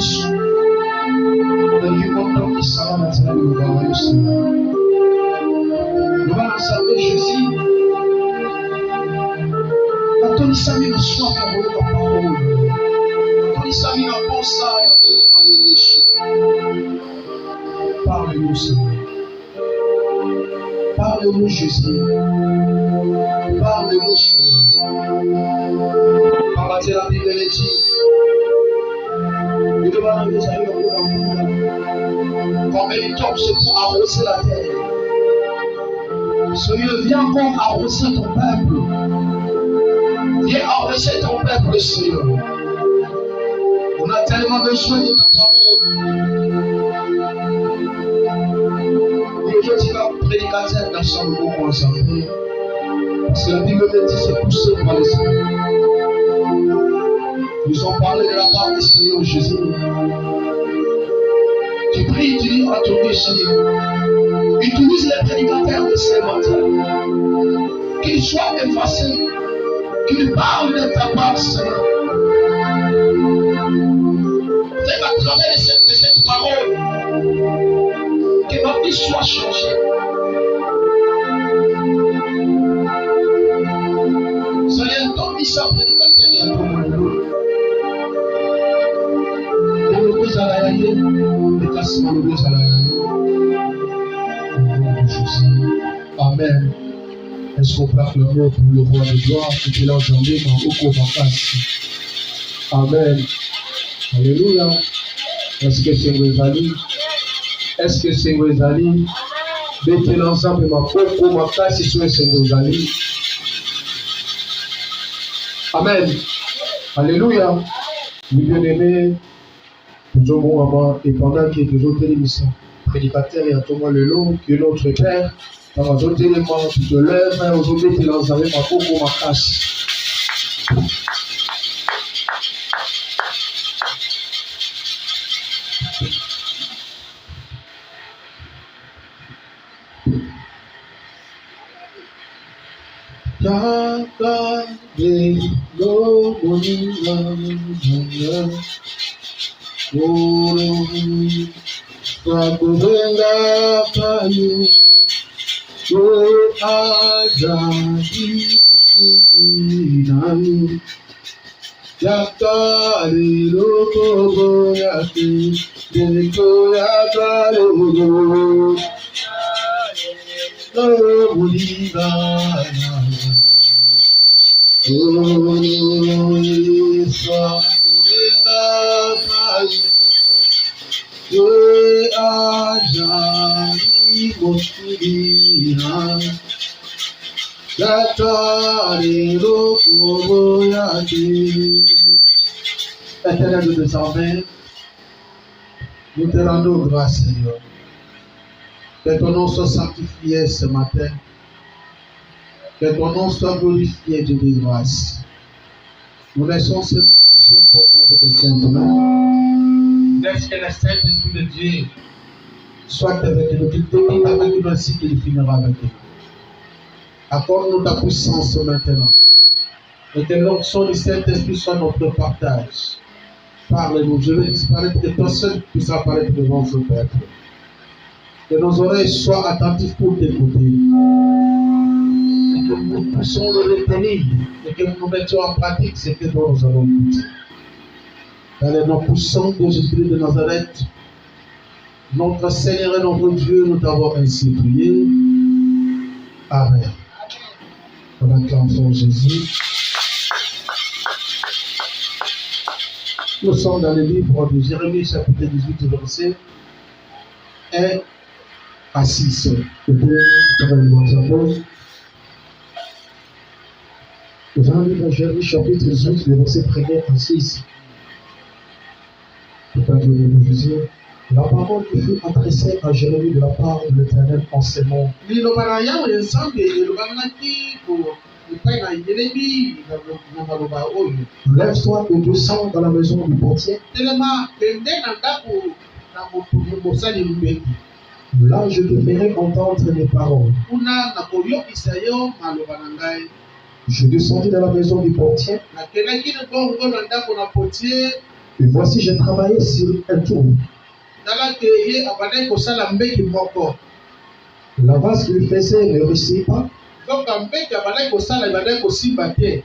Yesu. Nalingi kotokisa na nzela liloba na Yesu. Loba na Nzambe Jésus. Atonisami na soif ya koyoka parole. Atonisami na posa ya koyoka yo Yesu. Parle-nous, Seigneur. Parle-nous, Jésus. Parle-nous, Seigneur. Par la thérapie de l'éthique. Combien de temps c'est pour arroser la terre? Seigneur, viens encore arroser ton peuple. Viens arroser ton peuple, Seigneur. On a tellement besoin de ta parole. Aujourd'hui, la prédicateur dans son nouveau ensemble. Parce que la Bible me dit c'est poussé par l'Esprit. Nous ont parlé de la part du Seigneur Jésus. Tu pries, tu dis à ton Dieu, Seigneur, utilise les prédicateurs de ce matin, qu'ils soient effacés, qu'ils parlent de ta part, Seigneur. Fais à travers cette parole que ma vie soit changée. Seigneur, ton mission prédicateur est à ton nom. Amen. Est-ce qu'on peut acclamer pour le roi de gloire qui est l'enjambé dans beaucoup vacances? Amen. Alléluia. Est-ce que c'est Wezali? Est-ce que c'est Wezali? Mettez l'ensemble ma beaucoup ma classe sur c'est Wezali. Amen. Alléluia. Mes bien-aimés, toujours bon maman, et pendant qu'il y a toujours télévision, prédicateur et à Thomas Lelo, qui est notre Père, dans les autres éléments, tu te lèves, aujourd'hui tu lances avec ma coco, ma casse. Wakuvenga payo ajabi mukudinayo yakari lokobo yake deko yakari lokobo mulibana Yesu wakuvenga payo ajari moskurina yakari lokobo yake. Éternel de désormais, nous te rendons grâce, Seigneur. Que ton nom soit sanctifié ce matin. Que ton nom soit glorifié de grâce. Nous laissons ce moment si important de tes saintes mains. Laisse que le Saint-Esprit de Dieu soit avec nous, qu'il débute avec nous ainsi qu'il finira avec nous. Accorde-nous ta puissance maintenant. Et que l'onction du Saint-Esprit soit notre partage. Parle-nous, je vais disparaître, que toi seul puisse apparaître devant ce peuple. Que nos oreilles soient attentives pour t'écouter. Et que nous puissions le retenir. Et que nous mettions en pratique ce que nous allons écouter. Dans les noms puissants de Jésus de Nazareth, notre Seigneur et notre Dieu, nous t'avons ainsi prié. Amen. On acclame son Jésus. Nous sommes dans le livre de Jérémie, chapitre 18, verset 1 à 6. Nous allons lire Jérémie, chapitre 18, verset 1 à 6. La parole qui fut adressée à Jérémie de la part de l'Éternel en ces mots. Lève-toi et descends dans la maison du portier. Là, je te ferai entendre mes paroles. Je descendis dans la maison du portier. Et voici, j'ai travaillé sur un tour. La vase qu'il faisait ne réussit pas.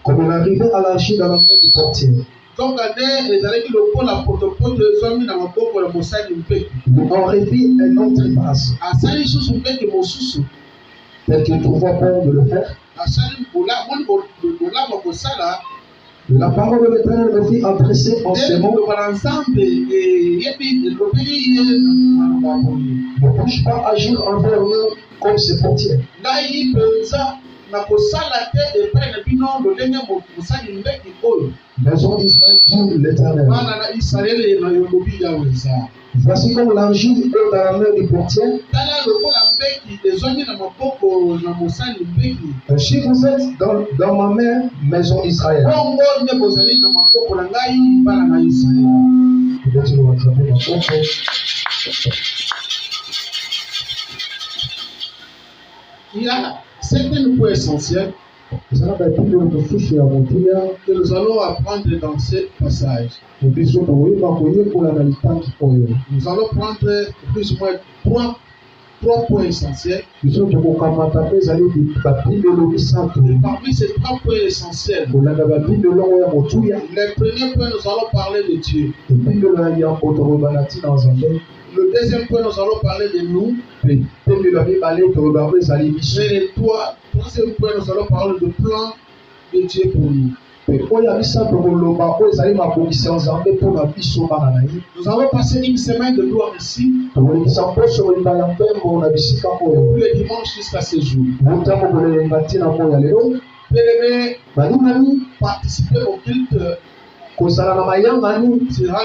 Comme il arrivait à lâcher dans la main du portier. Donc, il aurait vu un autre vase. Tel qu'il trouvait bon de le faire. La parole de l'Éternel me fit adresser en ce mot. Ne peux-je pas agir envers nous comme ces portiers? Maison d'Israël, dit l'Éternel. Voici comme l'argile est dans la main du portier. Ainsi vous êtes dans ma main, maison d'Israël. Il y a certains points essentiels que nous allons apprendre dans ce passage. Nous allons prendre plus ou moins trois points essentiels. Et parmi ces trois points essentiels, le premier point, nous allons parler de Dieu. Le deuxième point, nous allons parler de nous. Et le troisième point, nous allons parler du plan de Dieu pour nous. Nous allons passer une semaine de gloire ici. Depuis le dimanche jusqu'à ce jour. Bien-aimés, participer au culte sera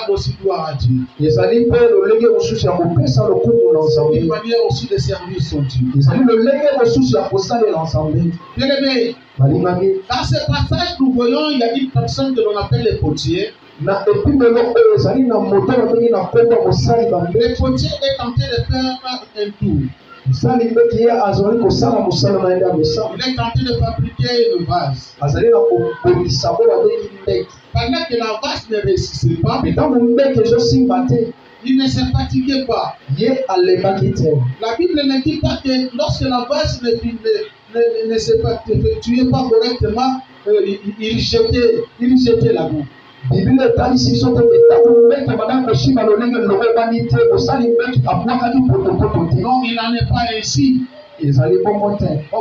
aussi gloire à Dieu. Une manière aussi de servir son Dieu. Bien-aimés, dans ce passage, nous voyons il y a une personne que l'on appelle les potiers. Le potier est tenté de faire un tour. Il est tenté de fabriquer une vase. Pendant que la vase ne réussissait pas, il ne se fatiguait pas. La Bible ne dit pas que lorsque la vase ne s'effectuait pas correctement, il jetait la boue. Non, il n'en est pas ainsi. Au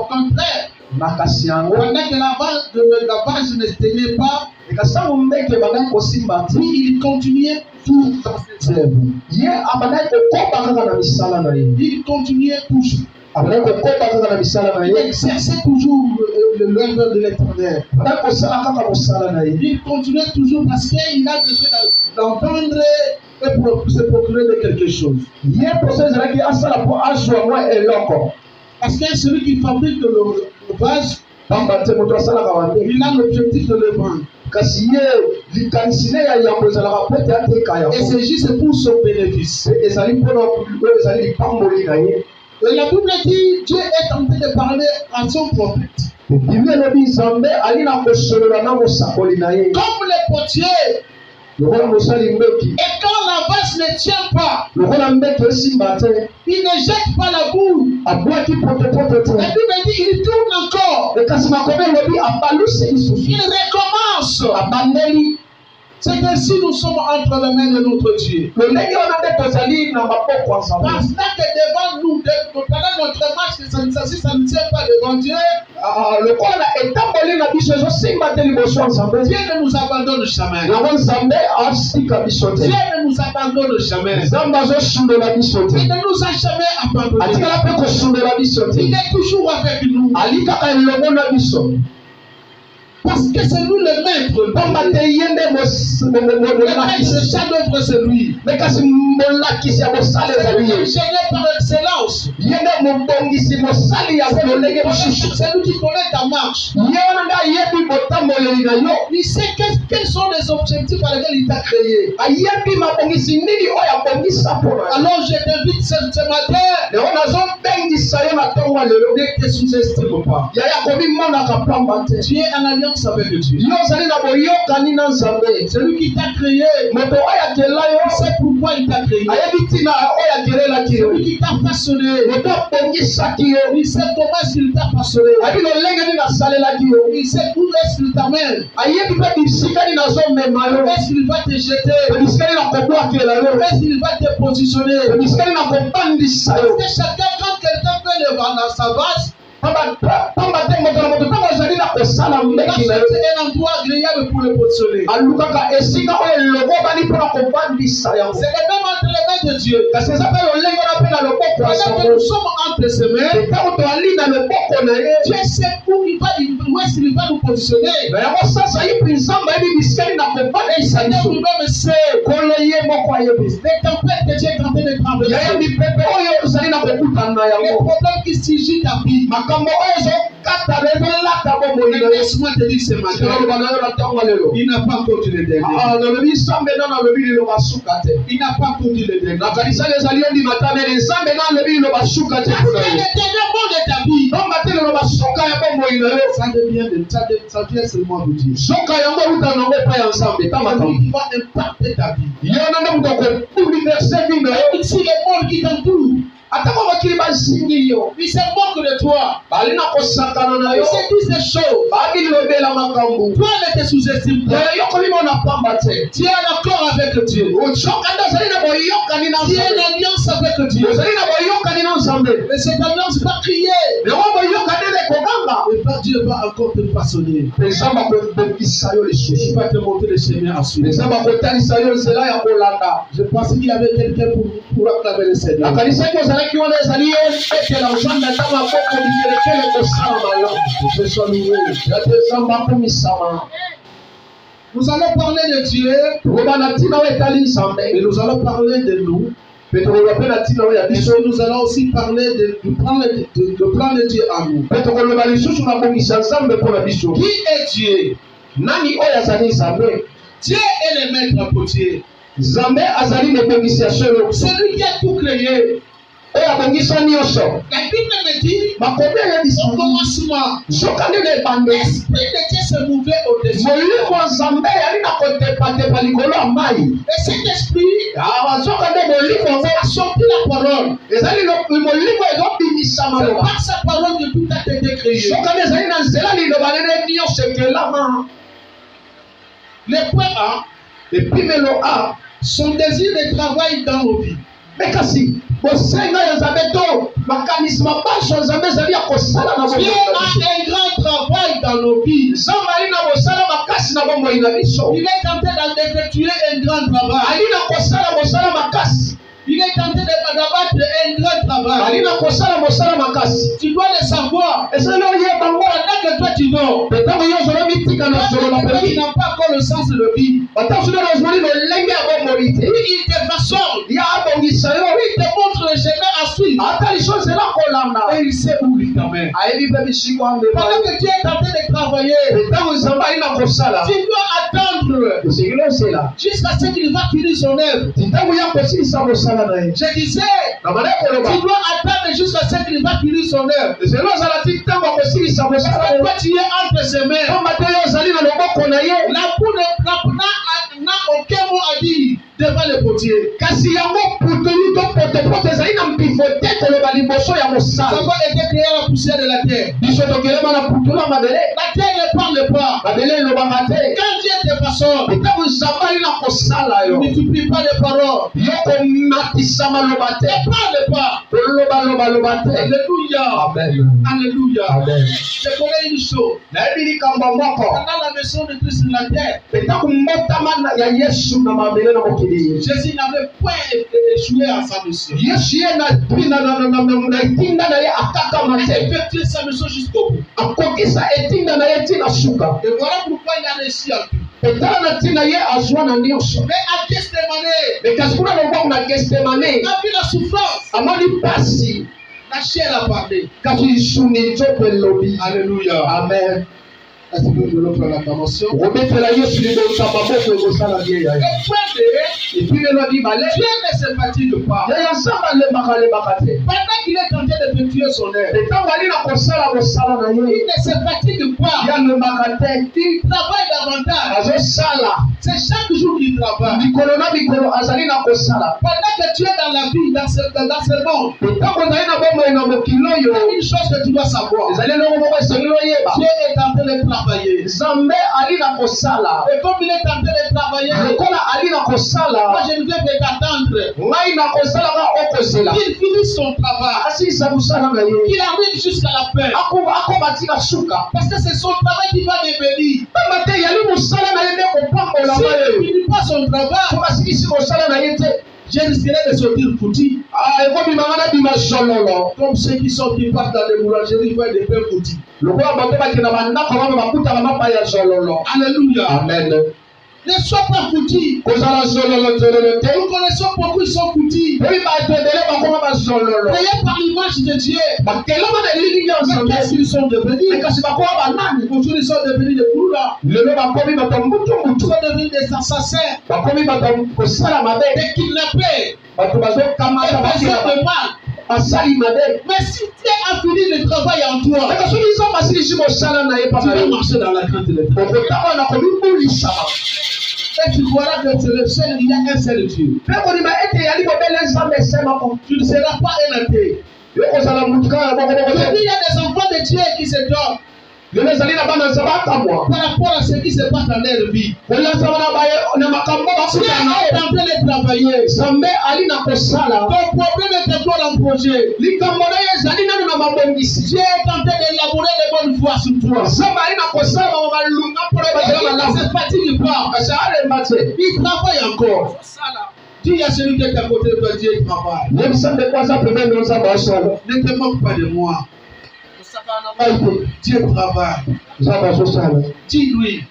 contraire, pendant que la vase ne se tenait pas, lui, il continuait tout dans ses œuvres. Il continuait toujours. Il exerçait toujours l'œuvre de l'Éternel. Il continuait toujours parce qu'il a besoin d'entendre et se procurer de quelque chose. Parce que celui qui fabrique le vase, il a l'objectif de le vendre. Et c'est juste pour son bénéfice. Et la Bible dit Dieu est tenté de parler à son prophète. Comme les potiers. Et quand la vase ne tient pas, il ne jette pas la boue. La Bible dit il tourne encore. Il recommence. C'est ainsi nous sommes entre les mains de notre Dieu. Parce que devant nous, pendant notre marche, si ça ne tient pas devant Dieu, Dieu ne nous abandonne jamais. Dieu ne nous abandonne jamais. Il ne nous a jamais abandonnés. Il est toujours avec nous. Parce que c'est nous le maître. Le maître, chaque œuvre c'est lui. C'est l'ingénieur par excellence. C'est lui qui connaît ta marche. Il sait quels sont les objectifs à lesquels il t'a créé. Alors je t'invite ce matin Ne te sous-estime pas. Tu es en alliance avec Dieu. Celui qui t'a créé, il sait pourquoi il t'a créé. Celui qui t'a façonné, il sait comment est-ce qu'il t'a façonné. Il sait où est-ce qu'il t'amène. Est-ce qu'il va te jeter? Est-ce qu'il va te positionner? Parce que chacun, quand quelqu'un fait le vent dans sa vase, c'est un endroit agréable pour le positionner. C'est le même entre les mains de Dieu. Pendant que nous sommes entre ses mains, Dieu sait où est-ce qu'il va nous positionner. Et Seigneur lui-même sait les tempêtes que Dieu est en train de traverser. Les problèmes qui sigent ta vie. Laisse-moi te dire ce matin, il n'a pas encore dit le dernier. Il n'a pas encore dit le dernier. Parce que le dernier mot de ta vie, ça vient seulement de Dieu. Ça va impacter ta vie. Même si le monde qui t'entoure, il se moque de toi. Il se dit des choses. Toi ne te sous-estime pas. Tu es en accord avec Dieu. Tu es en alliance avec Dieu. Et cette alliance va crier. Et Dieu va encore te façonner. Il va te montrer le chemin à suivre. Je pense qu'il y avait quelqu'un pour acclamer le Seigneur. Nous allons parler de Dieu et nous allons parler de nous. Et nous allons aussi parler du plan de Dieu à nous. Qui est Dieu? Dieu est le maître potier. Celui qui a tout créé. La Bible me dit au commencement, l'esprit de Dieu se mouvait au-dessus. Et cet esprit a sorti la parole. C'est par sa parole que tout a été créé. Le point A, son désir de travail dans nos vies. Dieu a un grand travail dans nos vies. Il est tenté d'effectuer un grand travail. Il est tenté d'abattre un grand travail. Tu dois le savoir. Pendant que toi tu dors, il n'a pas encore le sens de vie. Il te façonne. Il te montre le chemin à suivre. Et il sait où il t'amène. Pendant que tu es tenté de travailler, tu dois attendre jusqu'à ce qu'il va finir son œuvre. Je disais, tu dois attendre jusqu'à ce qu'il va finir son œuvre. Parce que toi tu es entre ses mains. La poule n'a aucun mot à dire devant le potier. Ça va être créé à la poussière de la terre. La terre ne parle pas. Quand Dieu te façonne, ne multiplie pas les paroles. Ne parle pas. Alléluia. Alléluia. Je connais une chose. Pendant la maison de Christ sur la terre, Jésus n'avait point échoué à sa mission. Il a effectué sa mission jusqu'au bout. Et voilà pourquoi il a réussi à tout. Mais à Gethsemane, a vu la souffrance. La chair a parlé. Alléluia. Amen. Est-ce que nous voulons faire l'acclamation? Le point B, Dieu ne se fatigue pas. Pendant qu'il est en train train d'effectuer son œuvre. Et quand on a kosala kosala na Il ye, ne se fatigue pas. ya no makate, Il travaille davantage. azo sala. C'est chaque jour qu'il travaille. Mikolo na mikolo azali na kosala. Pendant que tu es dans la vie, dans ce monde, Et quand on a na bombo na mokilo il y a yo, une chose que tu dois savoir. ezali longo moko esengeli oyeba. Dieu est en train de travailler. Nzambe ali na kosala. Et comme il est en train de travailler, Lokola ali na moi kosala, je ne vais que t'attendre ngai na kosala ka okozela. qu'il finisse son travail, Asilisa mosala na ye. qu'il arrive jusqu'à la fin. Akoma tika suka. Parce que c'est son travail qui va devenir. Pamba te yali mosala na ye nde kopambola S'il ne ye. finit pas son travail, Soki asilisi mosala na ye te, je risquerai de sortir foutu. ekobimanga na bima sololo. Comme ceux qui sont qui partent dans les boulangeries, ils voient des pains foutus. Lokola bato bakenda bandako bamwe bakutaka mapa ya sololo. Alléluia. Amen. Ne sois pas foutu. Kozala sololo tololo te. Nous connaissons beaucoup, ils sont foutus. Oyi bato ebele bakoma basololo. Créés par l'image de Dieu. Bakelama na elili ya Mais nzambe. qu'est-ce qu'ils sont devenus? Kasi bakoba banani. Aujourd'hui, ils sont devenus des courants. Lelo bakomi bato Ils mbutu. sont devenus des assassins, Bakomi bato kosala mabe. des kidnappés, Bato des bazokamata personnes bakila de mal. basali mabe. Mais si Dieu a fini le travail en toi, Kaka soki nzambe asilisi mosala na ye tu papa vas yo, marcher dans la crainte de Dieu. okotanga na komibulisama. Et tu verras que c'est le seul, il y a un seul Dieu. Mpe kondima ete yali kobele nzambe esemako. Tu ne seras pas un athée. Yo kozala mutu kaka na bokoboko Aujourd'hui, te. il y a des enfants de Dieu qui se donnent Lelo ezali na bana nzambe akamwa. par rapport à ce qui se passe dans leur vie. Kolia nzambe na baye na makambo Dieu bakutana na est ye. en train de travailler. Nzambe ali na kosala. Ton problème est encore en projet. Likambo na ye ezali nanu na mabongisi. Dieu est en train d'élaborer les bonnes voies sur toi. Nzambe ali na kosala makambo malunga mpona Et bazala il ne malamu. se fatigue pas. Kasi alemba te. Il travaille encore. Dis à celui qui est à côté de toi, Dieu travaille. Yebisa nde kwanza pembeni na nzambe asala. Ne te moque pas de moi. Aite Dieu travaille. nzambe azosala. Dis-lui,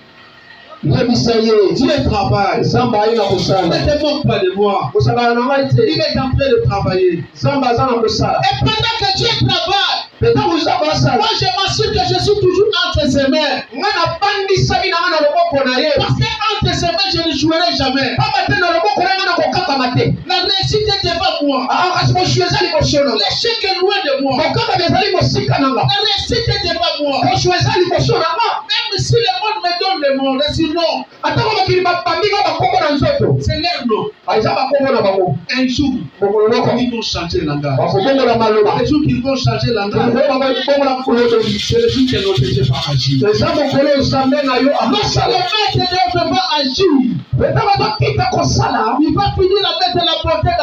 Yebisa ye. Dieu travaille. Nzambe ali na kosala. Ne te moque pas de moi. Kosala na ngai Il te. est en train de travailler. Nzambe aza na kosala. Et pendant que Dieu travaille, Ntango nzambe asala. moi je m'assure que je suis toujours entre ses mains. Ngai nabandisaki na ngai na loboko na ye. Parce que entre ses mains, je ne jouerai jamais. Pamba te na loboko na ngai nakokakama te. La réussite est devant moi. Kasi moswi eza liboso na nga. L'échec est loin de moi. Kokakama ezali mosika na nga. La réussite est devant moi. Moswi eza liboso na nga. Même si le monde me donne le monde, sinon, Atako mokili bapambi nga bakombo na nzoto. c'est leur nom. Eza bakombo na bango. Un jour, Mokolo moko ils vont changer langage. bakobongola maloba. Le jour qu'ils vont changer langage, Bongola kolotoli. c'est le jour que notre Dieu va agir. Eza mokolo nzambe na yo Lorsque le akosala. maître d'œuvre va agir, Ata bazokita kosala. il va finir la mettre la portée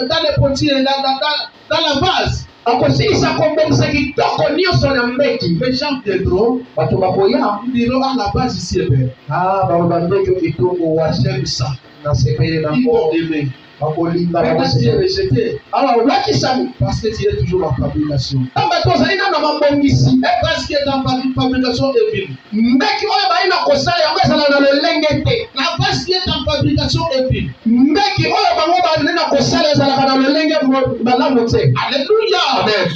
dans les potiers, dans la vase. Akosilisa kobongisa kitoko nyonso na mbeki. Les gens viendront, Bato bakoya. ils diront à la base ici est belle. Baloba ndenge kitoko J'aime ça. nasepeli Ils vont nango. aimer. Bakolinga Maintenant, tu es bakosepeli. rejeté Alors olakisami. parce que tu es toujours en fabrication. Tamba tozali nano na mabongisi. Et parce que ta fabrication est vile. Mbeki oyo bayi na kosala yango ezala na lolenge te. La base qui est en fabrication est vile. Mbeki oyo bango bandi na kosala ezalaka na lolenge malamu te. Alléluia. Amen.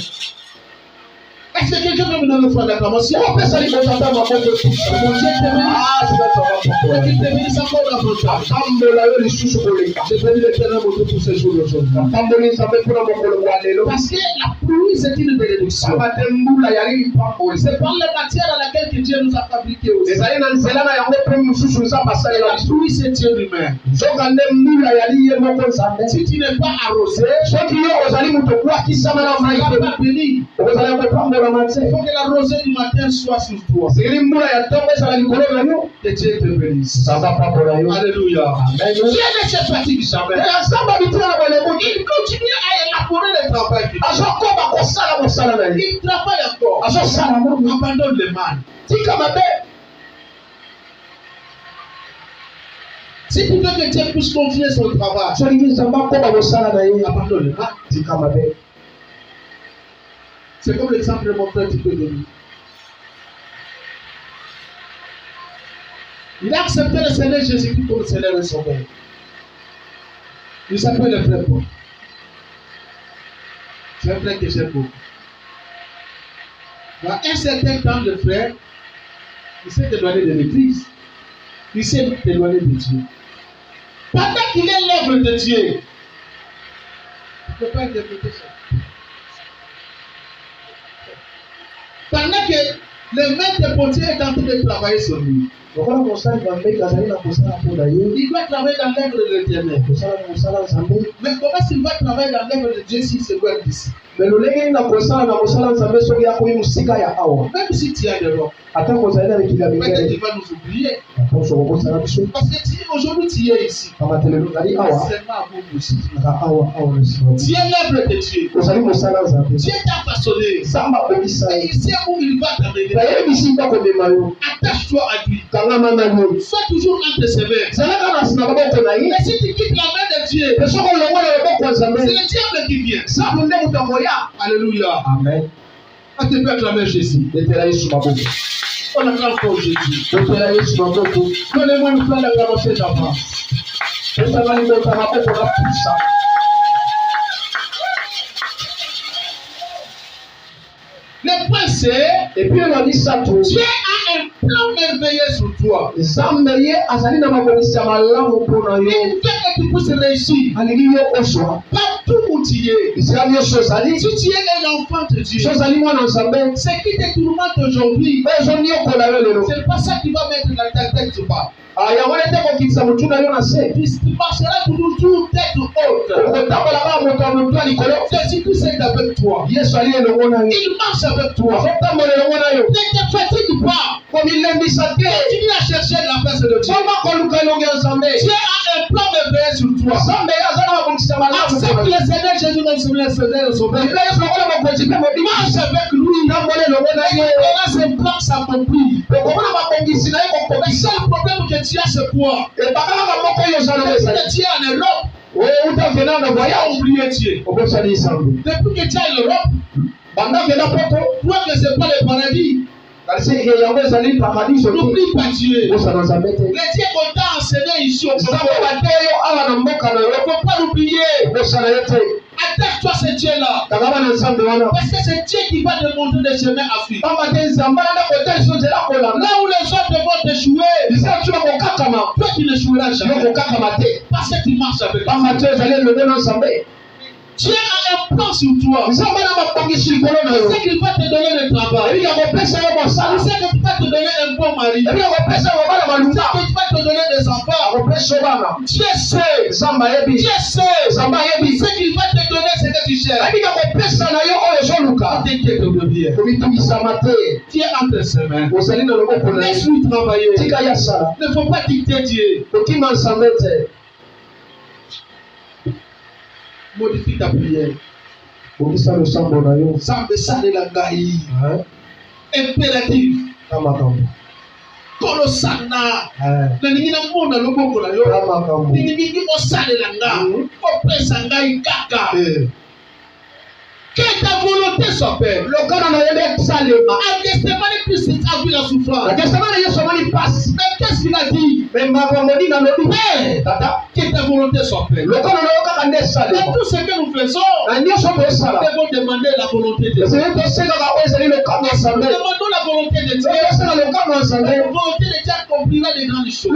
Est-ce que quelqu'un peut me donner le foi d'acclamation? Opesa liboso ata maboko Mon Dieu te bénisse. Qu'il te bénisse encore davantage. atambola yo lisusu koleka. Je bénis l'éternel mon Dieu pour ce jour aujourd'hui. Atamboli nzambe mpona mokolo wa lelo. Parce que la pluie, c'est une bénédiction. Saba te mbula yali lipamboli. C'est par la matière à laquelle que Dieu nous a fabriqués aussi. ezali na nzela na yango mpe mosusu nzambe asalela La biso. pluie, c'est Dieu lui-même. nzoka nde mbula yali ye moko nzambe. Si tu n'es pas arrosé, soki yo ozali moto obwakisama na tu mai ne vas te pas bénir. okozala kopambola Il te. faut que la rosée du matin soit sur toi. sekeli mbula ya ntongo ezala likolo na yo. Que Dieu te bénisse. nzambe apambola yo. Alléluia. Amen. Dieu ne se fatigue jamais. nzambe abitina na bolebuki. Il continue à élaborer le travail. azokoba kosala mosala na ye. Il travaille encore. azosala nanu. Abandonne le mal. tika mabe. Si tu veux que Dieu puisse confier son travail, soki nzambe akoba mosala na ye. abandonne le mal. tika mabe. C'est comme l'exemple de mon frère qui peut donner. Il a accepté le Seigneur Jésus-Christ comme Seigneur et Sauveur. Il s'appelle le frère Paul. C'est un frère que j'aime beaucoup. Dans un certain temps, le frère, il s'est éloigné de l'église. Il s'est éloigné de Dieu. Pendant qu'il est l'œuvre de Dieu, il ne peut pas interpréter ça. Pendant que le maître potier est en train de travailler sur lui. Il doit travailler dans l'œuvre de l'Éternel. Mais comment il va travailler dans l'œuvre de Dieu s'il se voit d'ici? Même si tu as des rois, peut-être qu'il va nous oublier. Parce que aujourd'hui tu es ici. Seulement à vous aussi. Tu es l'œuvre de Dieu. Dieu t'a façonné. Et il sait où il va t'amener. Attache-toi à lui. Sois toujours un de ses mains. Mais si tu quittes la main de Dieu, c'est le diable qui vient. Alléluia. Amen. On te peut acclamer Jésus. On acclame encore Jésus. Donnez-moi une plan d'acclamation d'avant. Le point c'est, et puis on a dit ça tout. Dieu a un plan merveilleux sur toi. Il veut que tu puisses réussir. Partout où tu es. Si tu es un enfant de Dieu, ce qui te tourmente aujourd'hui, c'est pas ça qui va mettre la tête du bas. Tu marcheras toujours tête haute. Jésus-Christ est avec toi. Il marche avec toi. Ne te fatigue pas. Continue à chercher la face de Dieu. Dieu a un plan merveilleux sur toi. Accepte le Seigneur Jésus comme le Seigneur Sauveur. Marche avec lui. Il verra ses plans s'accomplir. Le seul problème que tu as, c'est quoi? Tu es en Europe. Tu as oublié Dieu. Depuis que tu es en Europe, toi que c'est pas le paradis. N'oublie pas Dieu. Le Dieu qu'on t'a enseigné ici au Congo, il ne faut pas l'oublier. Attache-toi à ce Dieu-là. Parce que c'est Dieu qui va te montrer des chemins à suivre. Là où les autres vont t'échouer, toi tu n'échoueras jamais. Parce que tu marches avec lui. Dieu a un plan sur toi. Il sait qu'il va te donner le travail. Il sait que tu vas te donner un bon mari. Il sait que tu vas te donner des enfants. Dieu sait. Dieu sait. Il sait qu'il va te donner ce que tu cherches. Ne t'inquiète de rien. Tu es entre ses mains. Laisse-lui travailler. Il ne faut pas dicter Dieu. Modifie ta prière. Impératif. Kolosana. Naningina mona loboko na yo. Ningi osalela nga. Opesa ngai kaka. Que ta volonté soit faite. Le corps en a salema. À Gethsemane, Christ a vu la souffrance. Mais qu'est-ce qu'il a dit? Que ta volonté soit faite. Et tout ce que nous faisons, nous devons demander la volonté de Dieu. Demandons la volonté de Dieu. La volonté de Dieu accomplira des grandes choses.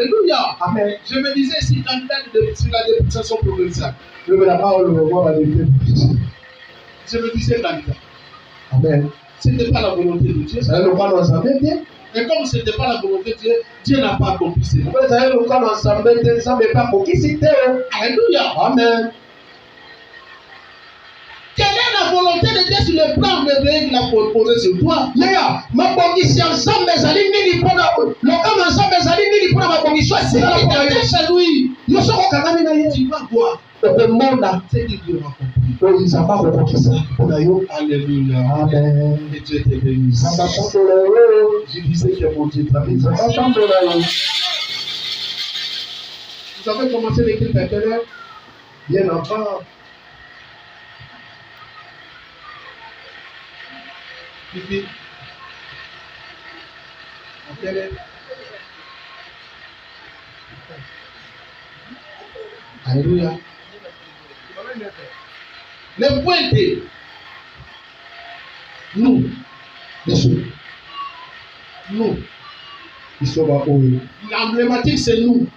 Alléluia. Amen. Je me disais ici, candidat sur la députation provinciale. Je me disais candidat. Amen. Ce n'était pas la volonté de Dieu. Et comme ce n'était pas la volonté de Dieu, Dieu n'a pas accompli cela. Alléluia. Amen. Quelle est la volonté de Dieu sur le plan merveilleux qu'il a proposé sur toi? Tu vas voir. C'est Dieu va accomplir. Alléluia. Amen. Et Dieu te bénisse. Je disais que mon Dieu travaille. Vous avez commencé l'équipe à quelle heure? Bien avant. Pipi. À quelle heure? Alléluia. Le point est, nous, l'emblématique c'est nous.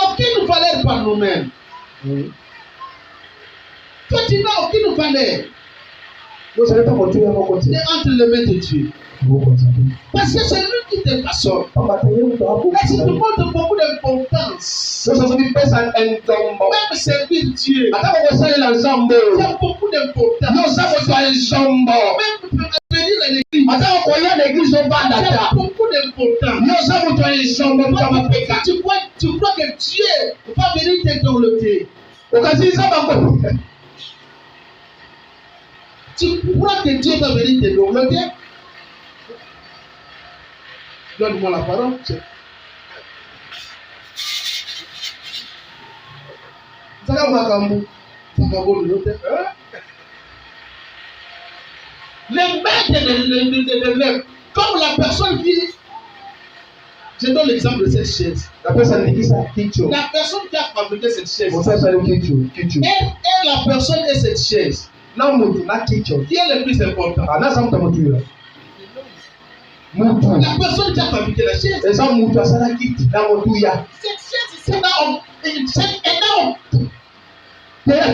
Aucune valeur par nous-mêmes. Toi, tu n'as aucune valeur. Vous savez pas continuer à mon Tu côté. es entre les mains de Dieu. Parce que c'est lui qui te façonne. Et si tu montres beaucoup d'importance, même servir Dieu, tu as beaucoup d'importance. Même venir à l'église, tu as beaucoup d'importance. Tu crois que Dieu va venir te dorloter. Tu crois que Dieu va venir te dorloter? Donne-moi la parole. Les maîtres de l'œuvre, comme la personne qui. Je donne l'exemple de cette chaise. La personne qui a fabriqué cette chaise. Et la personne et cette chaise. Qui est le plus important? La personne qui a fabriqué la chaise. Cette chaise, c'est énorme. Il n'a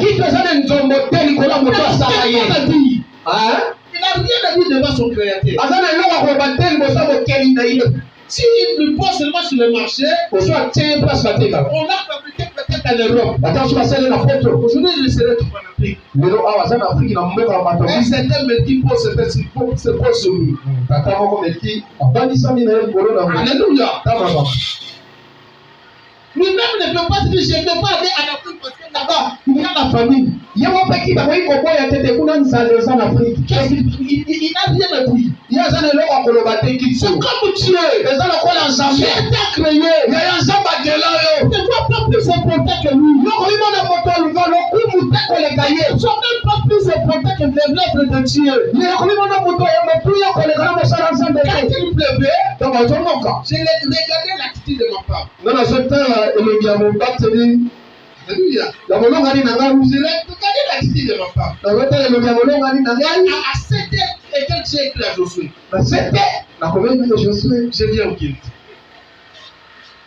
rien à dire devant son créateur. Si il lui pose seulement sur le marché, on a fabriqué peut-être à l'Europe. Aujourd'hui, il serait tout en Afrique. Et certains me disent pour se poser sur lui. Alléluia. Lui-même ne peut pas se dire, je ne peux pas aller en Afrique parce que là-bas, il y a la famille. Il n'a rien à dire. C'est comme Dieu. Dieu t'a créé. Tu ne vois pas plus important que lui. Ils sont même pas plus importants que l'œuvre de Dieu. Quand il pleuvait, je regardais l'attitude de ma femme. Alléluia. Je regardais l'attitude de ma femme. À 7 heures et quelques j'ai écrit à Josué. Je viens au culte.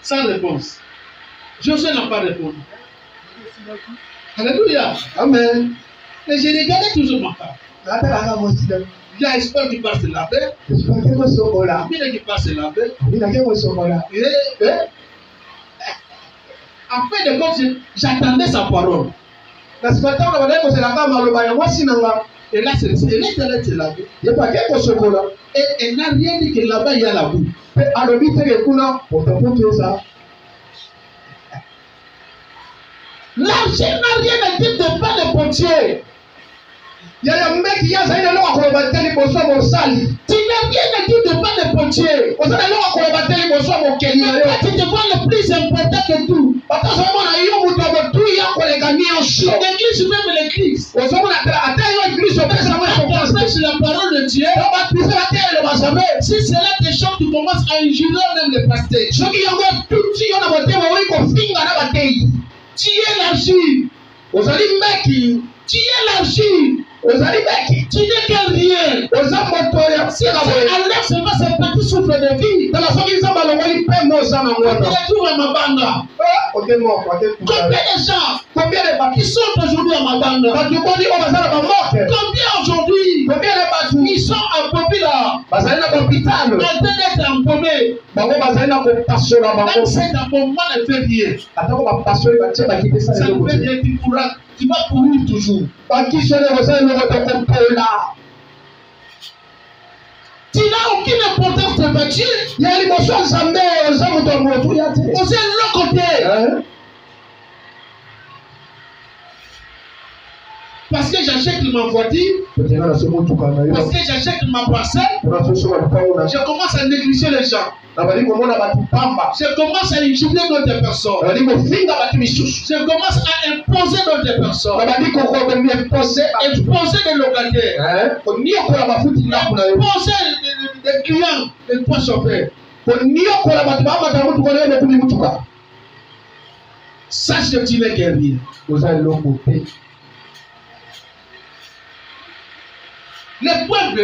Sans réponse. Josué n'a pas répondu. Alléluia. Amen. Et je regardais toujours ma femme. Il y a Espoir qui passe la paix. Il y a qui passe la paix. En fin de compte, j'attendais sa parole. Et là, c'est la paix. Et elle n'a rien dit que là-bas, il y a la boue. L'argent n'a rien à dire devant le portier. Tu n'as rien à dire devant le portier. Tu devant le plus important que tout. L'église, même l'église. C'est la parole de Dieu. Si cela te choque, tu commences à injurer même les pasteurs. Tu es l'argile. Tu es l'argile. Tu n'es que rien. Si tu enlèves seulement ce petit souffle de vie, tu retrouves à ma bande. Combien de gens qui sont aujourd'hui à ma bande? Combien aujourd'hui ils sont en populaire? En d'être empaumés. Même cet empaumement ne fait rien. Ça ne fait rien, tu vas pourrir toujours. Tu n'as aucune importance devant Dieu. Vous êtes l'autre côté. Parce que j'achète ma voiture, parce que j'achète ma parcelle, je commence à négliger les gens. Je commence à injurier d'autres personnes. Je commence à imposer d'autres personnes. Imposer des locataires. Imposer des clients, des points chauffeurs. Sache que tu n'es que rien. Le point B,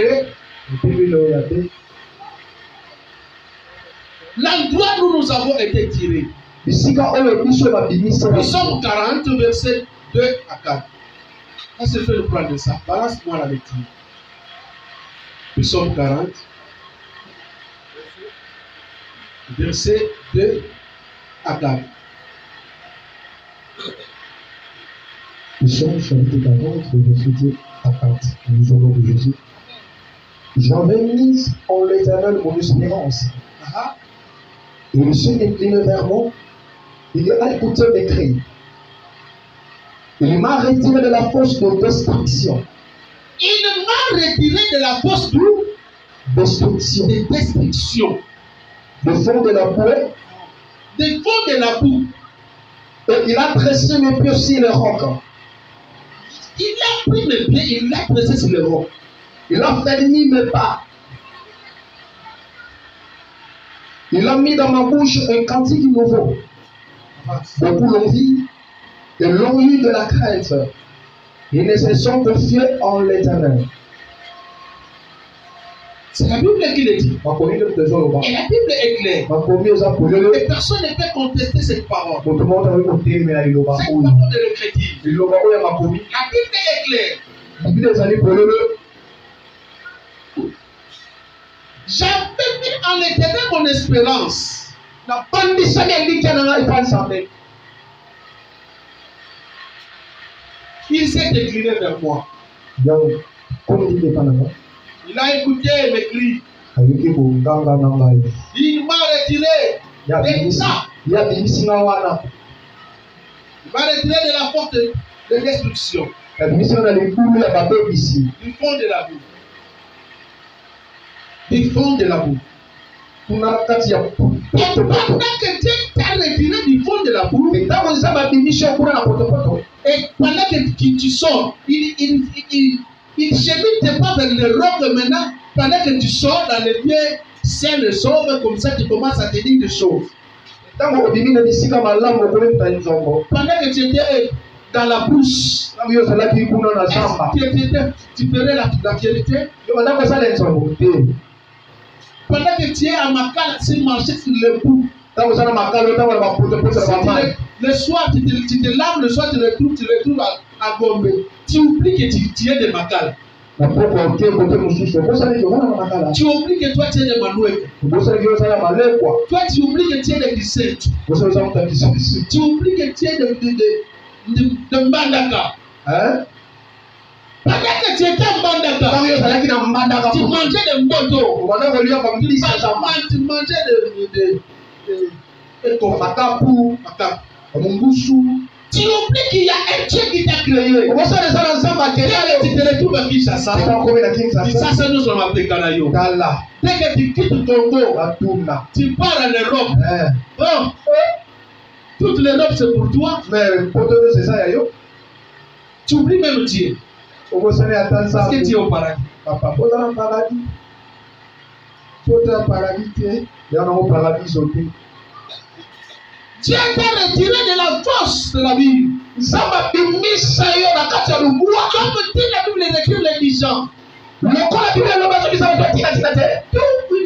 l'endroit où nous avons été tirés. Psaume 40, verset 2 à 4. Là, c'est fait le plan de ça. Balance-moi la lecture. Psaume 40, verset 2 à 4. Psaume chapitre 40, verset 2 à 4. Nous avons de Jésus. J'avais mis en l'Éternel mon espérance. Et il se décline vers moi. Il a écouté mes cris. Il m'a retiré de la fosse de destruction. Il m'a retiré de la fosse de Destruction. destruction. Le fond de la bouée. Des fonds de la boue. Et il a dressé mes pieds sur le roc. Il a pris mes pieds, il l'a pressé sur le roc. Il a fermé mes pas. Il a mis dans ma bouche un cantique nouveau. Beaucoup l'ont vu et l'ont eu de la crainte. Ils ne se sont confiés en l'Éternel. C'est la Bible qui le dit. Et la Bible est claire. Et personne ne peut contester cette parole. Cette parole de l'Écriture. La Bible est claire. J'avais mis en l'Éternel mon espérance. Il s'est décliné vers moi. Il a écouté mes cris. Il m'a retiré de ça. Il m'a retiré de la porte de destruction. Du fond de la boue. Du fond de la boue. Et pendant que Dieu t'a retiré du fond de la boue, et pendant que tu sors, il ne chemine pas vers le roc maintenant. Pendant que tu sors dans les lieux sains et sauvés, comme ça tu commences à te dire des choses. Pendant que tu étais dans la bouche, tu ferais la vérité. Pendant que tu es à Makala, tu marches sur le bout. Le soir, tu te laves, le soir, tu retrouves à Gombe. Tu oublies que tu es de Makala. Tu oublies que toi, tu es de Manouek. Toi, tu oublies que tu es de Kisset. Tu oublies que tu es de Mbandaka. Pendant que tu étais en Mbandaka, tu mangeais de Mboto. Tu mangeais de Makapu, tu oublies qu'il y a un Dieu qui t'a créé. Tu te retrouves à Kinshasa. Kinshasa, nous sommes appelés Kanayo. Dès que tu quittes Congo, tu pars en Europe. Bon, toute l'Europe c'est pour toi. Tu oublies même Dieu. Parce que tu es au paradis. Dieu t'a retiré de la force de la vie. Comme dit la Bible écrit les dirigeants. D'où il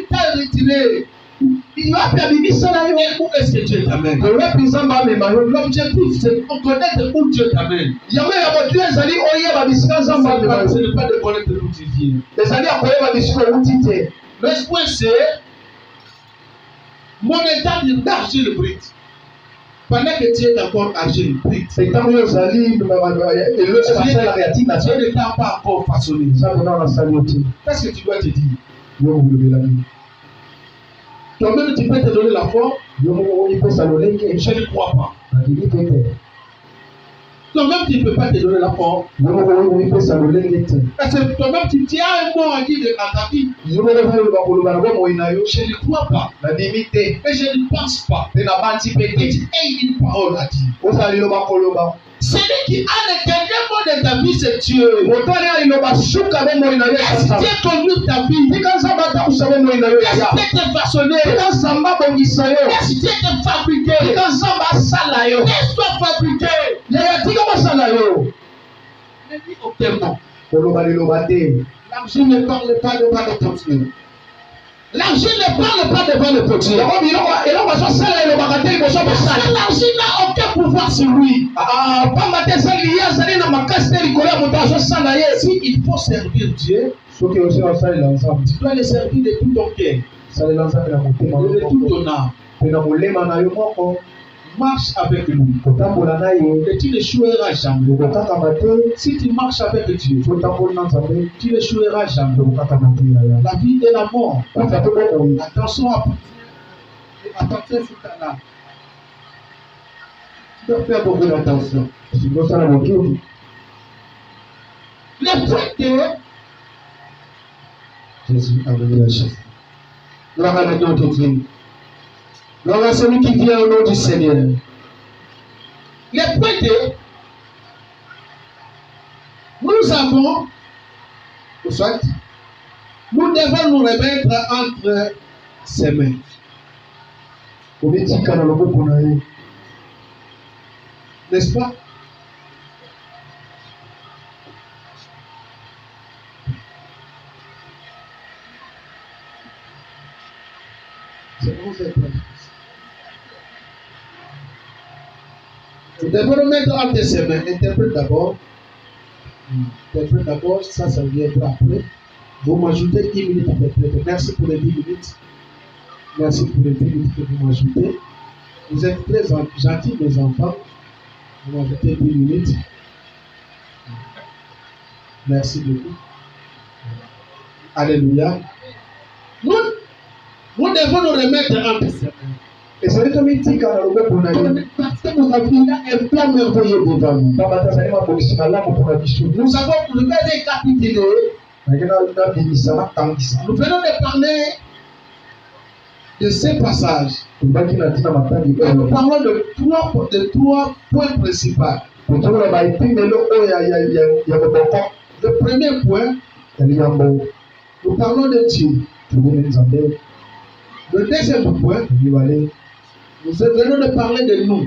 t'a retiré. Il va faire vivre cela. Où est-ce que Dieu t'amène? L'objectif, c'est de connaître où Dieu t'amène. Ce n'est pas de connaître d'où tu viens. Le point, c'est mon état d'argile brut. Pendant que tu es encore argile brut, Dieu ne t'a pas encore façonné. Qu'est-ce que tu dois te dire? Toi-même, tu peux te donner la foi. Je ne crois pas. Toi-même, tu ne peux pas te donner la foi. Parce que toi-même, tu as un mot à dire dans ta vie. Je ne crois pas. Et je ne pense pas. Et tu aies une parole à dire. Celui qui a le dernier mot de ta vie, c'est Dieu. Laisse Dieu conduire ta vie. Laisse Dieu te façonner. Laisse Dieu te fabriquer. Laisse-toi fabriquer. Ne dis aucun mot. L'argent ne parle pas de continuer. L'argent ne parle pas devant le potier. L'argent n'a aucun pouvoir sur lui. Si il faut servir Dieu, tu dois le servir de tout ton cœur, de tout ton âme. Marche avec lui et tu n'échoueras jamais. Si tu marches avec Dieu, tu n'échoueras jamais. La vie et la mort. Attention à partir sur ta âme. Tu dois faire beaucoup d'attention. Le fait que Jésus a venu la chasse. Gloire à Dieu de Dieu. Gloire à celui qui vient au nom du Seigneur. Le prêtres, nous avons, soit, nous devons nous remettre entre ses mains. N'est-ce pas? C'est bon, c'est bon. Nous devons nous mettre entre ses mains. Interprète d'abord. Interprète d'abord, ça viendra après. Vous m'ajoutez 10 minutes d'interprète. Merci pour les 10 minutes. Merci pour les 10 minutes que vous m'ajoutez. Vous êtes très gentils, mes enfants. Vous m'ajoutez 10 minutes. Merci beaucoup. Alléluia. Nous devons nous remettre entre ses mains. Et c'est comme il dit parce que nous avons là un plan merveilleux devant nous. Nous avons le Père récapitulé. Nous venons de parler de ces passages. Nous parlons de trois points principaux. Le premier point, nous parlons de Dieu. Le deuxième point, nous venons de parler de nous.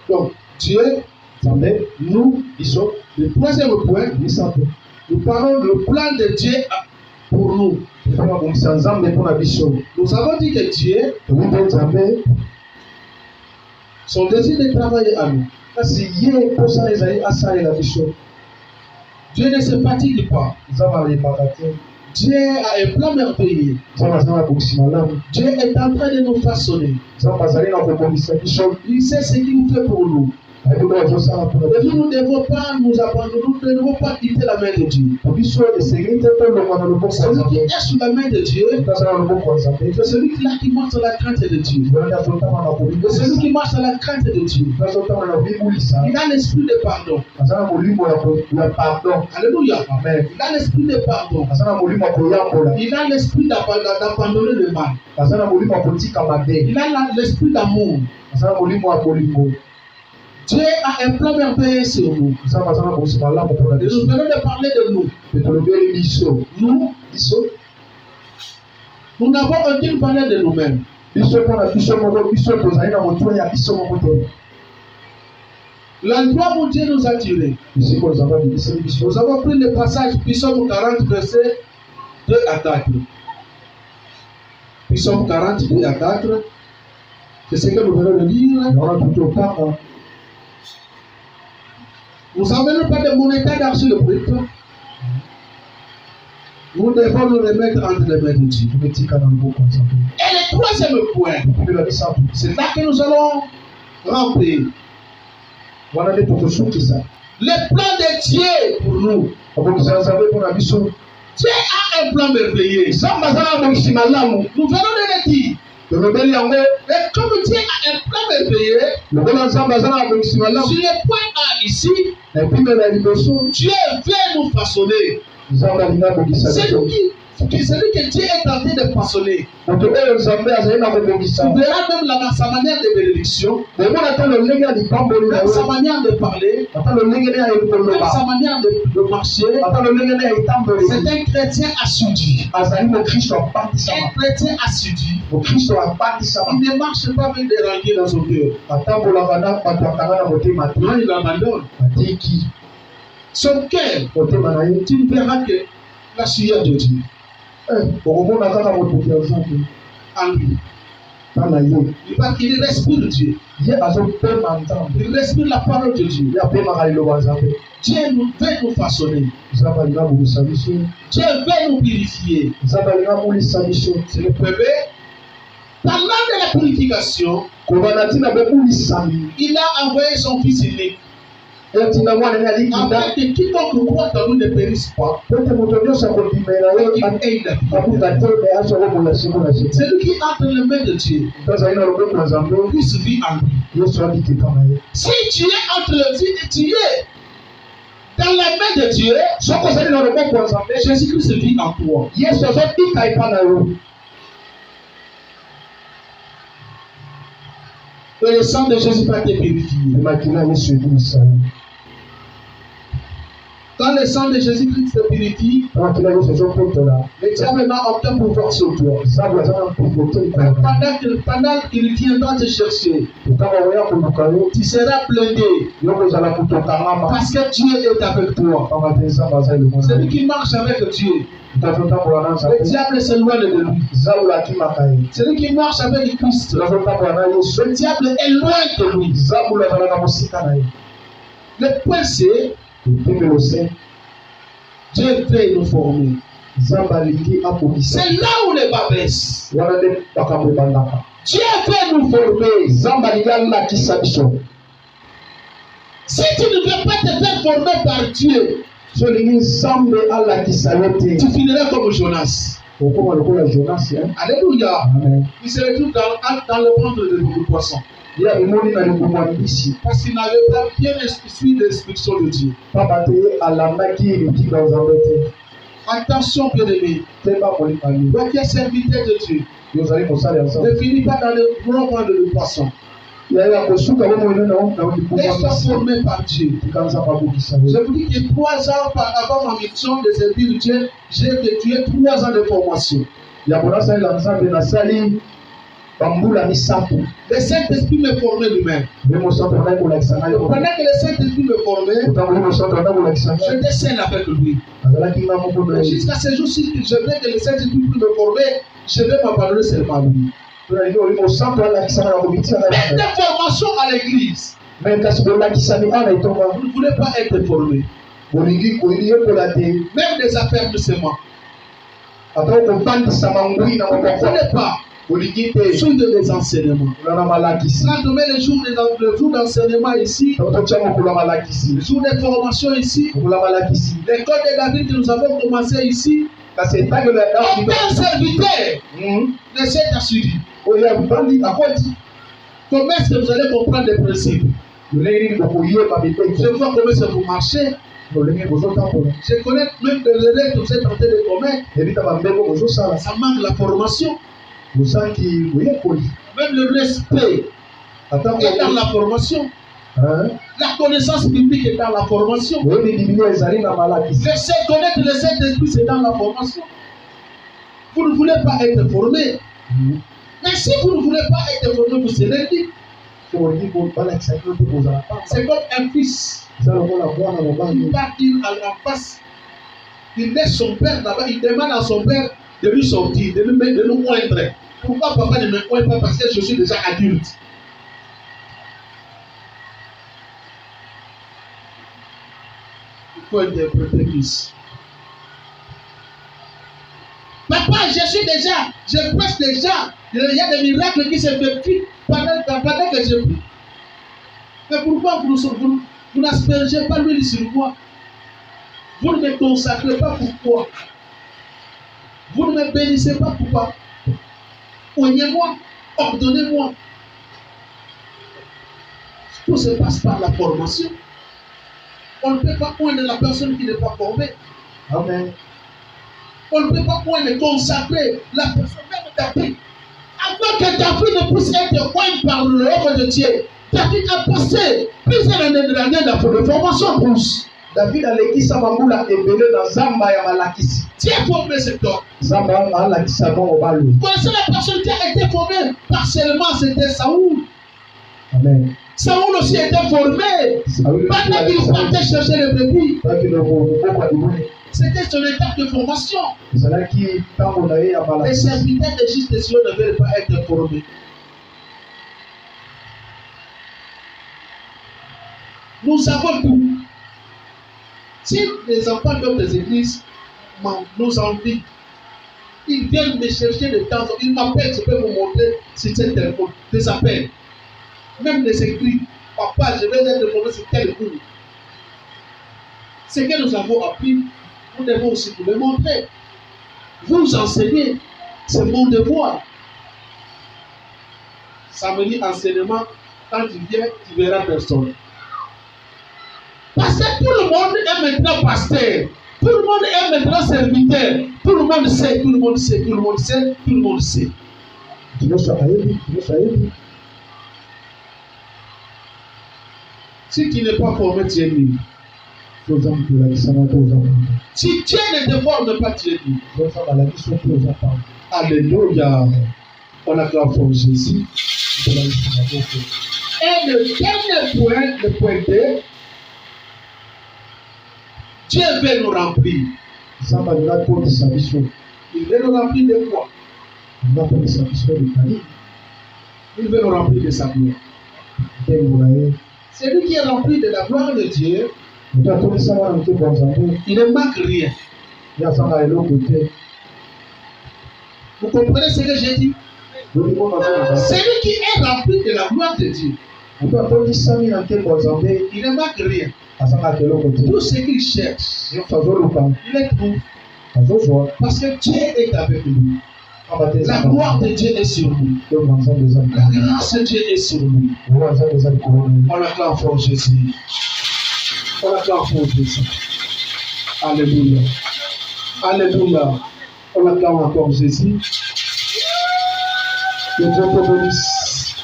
Donc, Dieu, nous, le troisième point, nous parlons du plan de Dieu pour nous. Nous avons dit que Dieu, son désir de travailler à nous. Dieu ne se fatigue pas. Dieu a un plan merveilleux. Dieu est en train de nous façonner. Il sait ce qu'il fait pour nous. Et nous ne devons pas nous abandonner, nous ne devons pas quitter la main de Dieu. Celui qui est sous la main de Dieu, c'est celui qui marche dans la crainte de Dieu. C'est celui qui marche dans la crainte de Dieu. Il a l'esprit de pardon. Alléluia. Il a l'esprit de pardon. Il a l'esprit d'abandonner le mal. Il a l'esprit d'amour. Dieu a un plan merveilleux sur nous. Et nous venons de parler de nous. Nous n'avons aucune valeur de nous-mêmes. L'endroit où Dieu nous a tirés. Nous avons pris le passage Psaume 40, verset 2 à 4. Psaume 40, 2 à 4. C'est ce que nous venons de lire. Nous n'avons pas de monnaie d'argent brut. Nous devons nous remettre entre les mains de Dieu. Et le troisième point, c'est là que nous allons remplir. Le plan de Dieu pour nous. Dieu a un plan merveilleux. Nous venons de le dire. Et comme Dieu a un plan merveilleux, sur le point A ici, Dieu vient nous façonner. C'est lui que Dieu est en train de façonner. Tu verras même sa manière de bénédiction, même sa manière de parler, même sa manière de marcher. C'est un chrétien assidu. Un chrétien assidu. Il ne marche pas avec des rangues dans son cœur. Non, il abandonne. Son cœur, tu verras que la sueur de Dieu. okomona kaka moto ya nzambe en lui. tala ye Parce qu'il respire Dieu. ye azopema nzambe Il respire la parole de Dieu. ye apemaka liloba ya nzambe Dieu veut nous façonner. nzambe alinga abongisa biso Dieu veut nous purifier. nzambe alinga abongisa biso C'est le premier. Pendant de la purification, kobana ntina bobulisami il a envoyé son fils unique. etinda mwana ne alikina Afin que quiconque croit en nous ne périsse pas. ete moto nyonso akondimela ye Il ait la vie. abuka te me azokobola siko na siko Celui qui entre les mains de Dieu, tozali na loboko ya nzambe puisse vivre en lui. yesu abikika na ye Si tu es entre les vies et tu es dans la main de Dieu, soki ozali na loboko ya nzambe Jésus-Christ vit en toi. yesu azobika epa na yo Et le sang de Jésus va te purifier. emakila yesu ebulisa yo Quand le sang de Jésus-Christ te purifie, emakila yesu ezopotola le diable n'a aucun pouvoir sur toi. nzambe aza na mpokote Mais ekolaka pendant qu'il viendra te chercher, ntango oya koluka yo tu seras blindé yo kozala kutokangama parce que Dieu est avec toi. pamba te nzambe aza elongo na Celui yo qui marche avec Dieu, tazotambola na le nzambe diable s'éloigne de lui. nzambe akimaka ye Celui qui marche avec Christ, tazotambola na yesu le diable est loin de lui. nzambe azalaka mosika na ye Le point c'est, epemelo se Dieu veut nous former. nzambe alingi abongisa C'est là où les bas baissent. wana nde makambo ebandaka Dieu veut nous former. nzambe alingi alakisa biso Si tu ne veux pas te faire former par Dieu, so olingi nzambe alakisa yo te tu finiras comme Jonas. okoma lokola jonas Alléluia. amen Il se retrouve dans le ventre de beaucoup de poissons. ye amemoni na libumu ya mbisi Parce qu'il n'avait pas bien suivi l'instruction de Dieu. pamba te ye alandaki elikika ya nzambe te Attention, bien-aimé. temba kolinga ye Toi qui es serviteur de Dieu, yo ozali mosali ya ne nzambe finis pas dans le gros ventre de poisson. ya kosuka bo moino na libumu ya Laisse-toi mbisi former par Dieu. tika nzambe abongisa Je yo vous dis que 3 ans avant ma mission de servir Dieu, j'ai effectué 3 ans de formation. yabo nasalela nzambe nasali bambula misato Le Saint-Esprit me formait lui-même. ye mosantu andaki kolakisa ngai Pendant que le Saint-Esprit me formait, otango ye mosantu andaki kolakisa ngai j'étais seul avec lui. azalaki nga moko na Mais ye jusqu'à ce jour-ci, je veux que le Saint-Esprit puisse me former, je vais m'abandonner seulement à lui. tonalingi oli mosantu alakisa nga na komitia Faites ngai des formations à l'église. me kasi bolakisami ana etonga Vous ne voulez pas être formé. bolingi koyekola te Même des affaires de seulement. ata okobandisama ngwi na Vous ne mokoko voulez pas bolingi te suivre des enseignements. olana malakisi Quand on met le jour d'enseignement ici, totia mokolo ya malakisi le jour de formation ici, mokolo ya malakisi l'école de David que nous avons commencé ici, kasi etangelo ya aucun serviteur ne s'est assuré. oyo abandi akoti Comment est-ce que vous allez comprendre les principes? lolenge nini bokoyeba Je mibeko vois comment est-ce que vous marchez. lolenge bozotambola Je connais même les erreurs que vous êtes en train de commettre. ebita bambeko bozosala Ça manque la formation. bosangi boyekoli Même le respect ata est dans la formation. La connaissance biblique est dans la formation. boyebi bibilia ezali na malakisi Connaître le Saint-Esprit, c'est dans la formation. Vous ne voulez pas être formé. Mais si vous ne voulez pas être formé, vous serez libre. C'est comme un fils. eza lokola mwana mobali Il part en face. Il laisse son père là-bas. Il demande à son père de lui sortir, de nous oindre. Pourquoi papa ne me oint pas? Parce que je suis déjà adulte. Il faut interpréter fils. Papa, je presse déjà. Il y a des miracles qui s'effectuent pendant que je prie. Mais pourquoi vous n'aspergez pas l'huile sur moi? Vous ne me consacrez pas pourquoi? Vous ne me bénissez pas pourquoi? Oignez-moi, ordonnez-moi. Tout se passe par la formation. On ne peut pas oindre la personne qui n'est pas formée. amen On ne peut pas consacrer la personne même David. Avant que David ne puisse être oint par l'œuvre de Dieu, David a passé plusieurs années de formation plus. david alekisa bambula ebele na zamba ya malakisi Dieu a formé cet homme. zamba alakisa bango balo Vous connaissez la personne qui a été formée partiellement, c'était Saoul. amen Saoul aussi était formé. Pendant qu'il partait chercher les brebis, C'était son étape de formation. Les serviteurs de justice ne veulent pas être formés. Nous avons tout. Si les enfants d'autres églises nous envient, ils viennent me chercher de temps en temps. Ils m'appellent, je peux vous montrer sur ce téléphone, des appels. Même des écrits. Papa, je vais être formé sur tel cours. Ce que nous avons appris, nous devons aussi vous le montrer. Vous enseigner, c'est mon devoir. Samedi enseignement, quand tu viens, tu verras personne. Parce que tout le monde est maintenant pasteur. Tout le monde est maintenant serviteur. Tout le monde sait, tout le monde sait, tout le monde sait, tout le monde sait. Si tu n'es pas formé, tu es nul. Si Dieu ne te forme pas, tu es nul. Alléluia. On acclame pour Jésus. Et le dernier point, le point 2, Dieu veut nous remplir. Il veut nous remplir de quoi? Il veut nous remplir de sa gloire. C'est lui qui est rempli de la gloire de Dieu. Il ne manque rien. Vous comprenez ce que j'ai dit? C'est lui qui est rempli de la gloire de Dieu. Il ne manque rien. Tout ce qu'il cherche, il est tout. Parce que Dieu est avec lui. La gloire de Dieu est sur lui. La grâce de Dieu est sur lui. On l'acclame pour Jésus. On l'acclame pour Jésus. Alléluia. Alléluia. On l'acclame encore Jésus. Que Dieu te bénisse.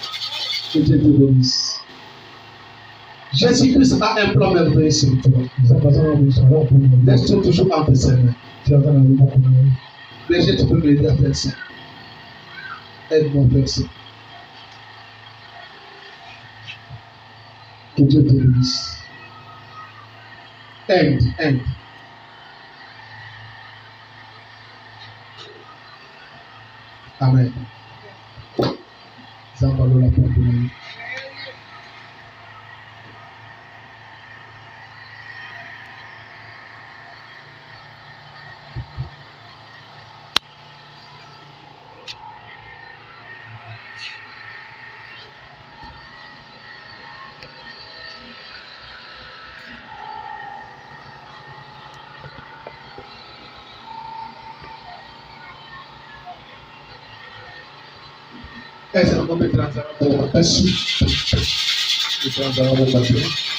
Que Dieu te bénisse. Jésus-Christ a un plan merveilleux sur toi. Laisse-toi toujours entre ses mains. Berger, tu peux m'aider à faire ça. Aide-moi à faire ça. Que Dieu te bénisse. Aide. Amen. Zambalo la porte de Marie. Essa não vai me transar. É isso. Me transar, eu vou bater.